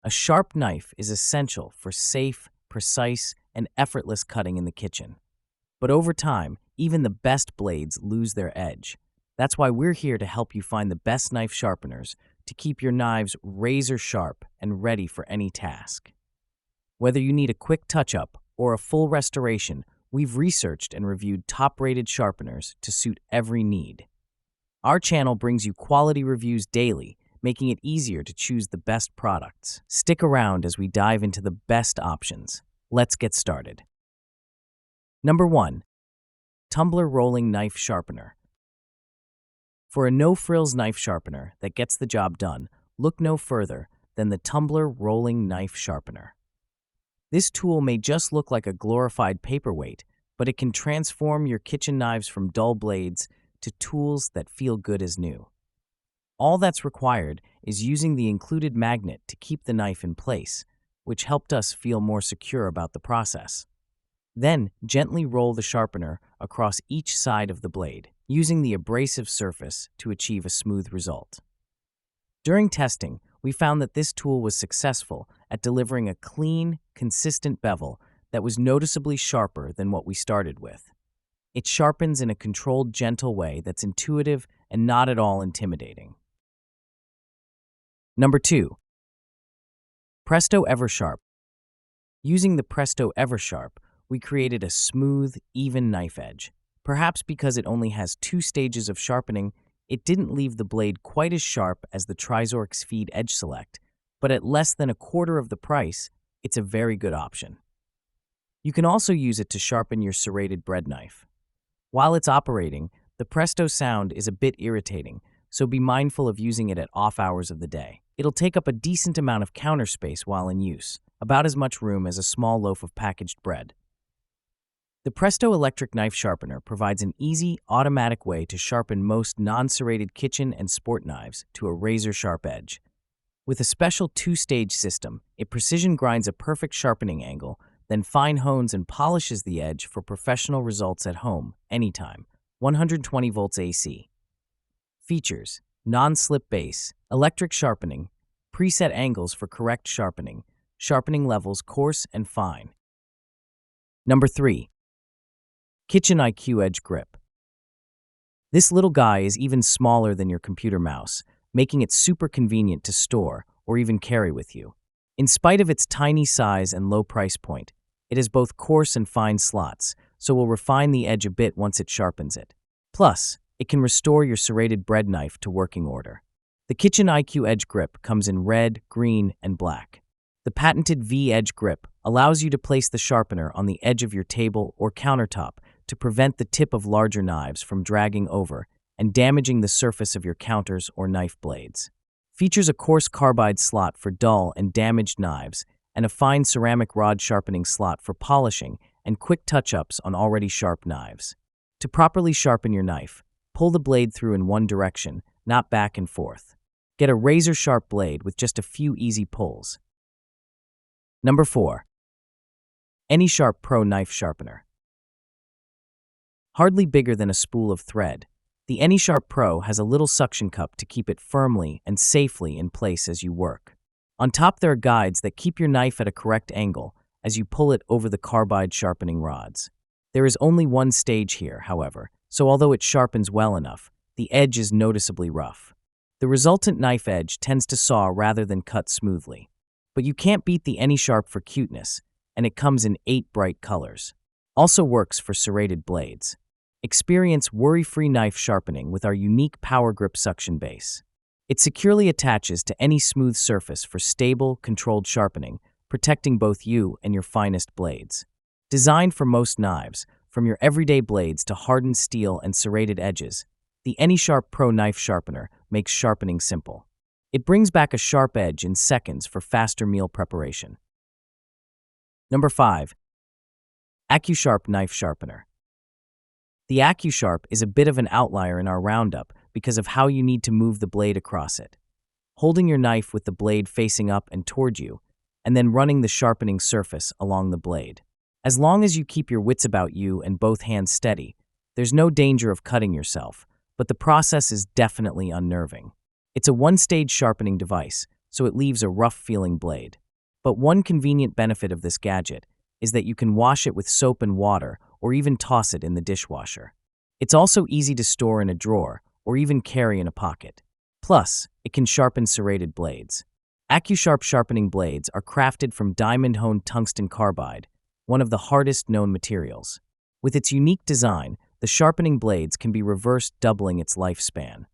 A sharp knife is essential for safe, precise, and effortless cutting in the kitchen. But over time, even the best blades lose their edge. That's why we're here to help you find the best knife sharpeners to keep your knives razor sharp and ready for any task. Whether you need a quick touch-up or a full restoration, we've researched and reviewed top-rated sharpeners to suit every need. Our channel brings you quality reviews daily, making it easier to choose the best products. Stick around as we dive into the best options. Let's get started. Number 1. Tumbler Rolling Knife Sharpener. For a no-frills knife sharpener that gets the job done, look no further than the Tumbler Rolling Knife Sharpener. This tool may just look like a glorified paperweight, but it can transform your kitchen knives from dull blades to tools that feel good as new. All that's required is using the included magnet to keep the knife in place, which helped us feel more secure about the process. Then, gently roll the sharpener across each side of the blade, using the abrasive surface to achieve a smooth result. During testing, we found that this tool was successful at delivering a clean, consistent bevel that was noticeably sharper than what we started with. It sharpens in a controlled, gentle way that's intuitive and not at all intimidating. Number 2. Presto Eversharp. Using the Presto Eversharp, we created a smooth, even knife edge. Perhaps because it only has 2 stages of sharpening, it didn't leave the blade quite as sharp as the Trizorx Feed Edge Select, but at less than a quarter of the price, it's a very good option. You can also use it to sharpen your serrated bread knife. While it's operating, the Presto sound is a bit irritating, so be mindful of using it at off hours of the day. It'll take up a decent amount of counter space while in use, about as much room as a small loaf of packaged bread. The Presto electric knife sharpener provides an easy, automatic way to sharpen most non-serrated kitchen and sport knives to a razor-sharp edge. With a special 2-stage system, it precision grinds a perfect sharpening angle, then fine hones and polishes the edge for professional results at home, anytime. 120 volts AC. Features: non-slip base, electric sharpening, preset angles for correct sharpening, sharpening levels coarse and fine. Number 3. Kitchen IQ Edge Grip. This little guy is even smaller than your computer mouse, making it super convenient to store or even carry with you. In spite of its tiny size and low price point, it has both coarse and fine slots, so will refine the edge a bit once it sharpens it. Plus, it can restore your serrated bread knife to working order. The Kitchen IQ Edge Grip comes in red, green, and black. The patented V-Edge grip allows you to place the sharpener on the edge of your table or countertop to prevent the tip of larger knives from dragging over and damaging the surface of your counters or knife blades. Features a coarse carbide slot for dull and damaged knives and a fine ceramic rod sharpening slot for polishing and quick touch-ups on already sharp knives. To properly sharpen your knife, pull the blade through in one direction, not back and forth. Get a razor-sharp blade with just a few easy pulls. Number 4. AnySharp Pro Knife Sharpener. Hardly bigger than a spool of thread, the AnySharp Pro has a little suction cup to keep it firmly and safely in place as you work. On top, there are guides that keep your knife at a correct angle as you pull it over the carbide sharpening rods. There is only one stage here, however, so although it sharpens well enough, the edge is noticeably rough. The resultant knife edge tends to saw rather than cut smoothly. But you can't beat the AnySharp for cuteness, and it comes in 8 bright colors. Also works for serrated blades. Experience worry-free knife sharpening with our unique Power Grip suction base. It securely attaches to any smooth surface for stable, controlled sharpening, protecting both you and your finest blades. Designed for most knives, from your everyday blades to hardened steel and serrated edges, the AnySharp Pro Knife Sharpener makes sharpening simple. It brings back a sharp edge in seconds for faster meal preparation. Number 5. AccuSharp Knife Sharpener. The AccuSharp is a bit of an outlier in our roundup because of how you need to move the blade across it. Holding your knife with the blade facing up and toward you, and then running the sharpening surface along the blade. As long as you keep your wits about you and both hands steady, there's no danger of cutting yourself, but the process is definitely unnerving. It's a one-stage sharpening device, so it leaves a rough-feeling blade. But one convenient benefit of this gadget is that you can wash it with soap and water or even toss it in the dishwasher. It's also easy to store in a drawer or even carry in a pocket. Plus, it can sharpen serrated blades. AccuSharp sharpening blades are crafted from diamond-honed tungsten carbide, one of the hardest known materials. With its unique design, the sharpening blades can be reversed, doubling its lifespan.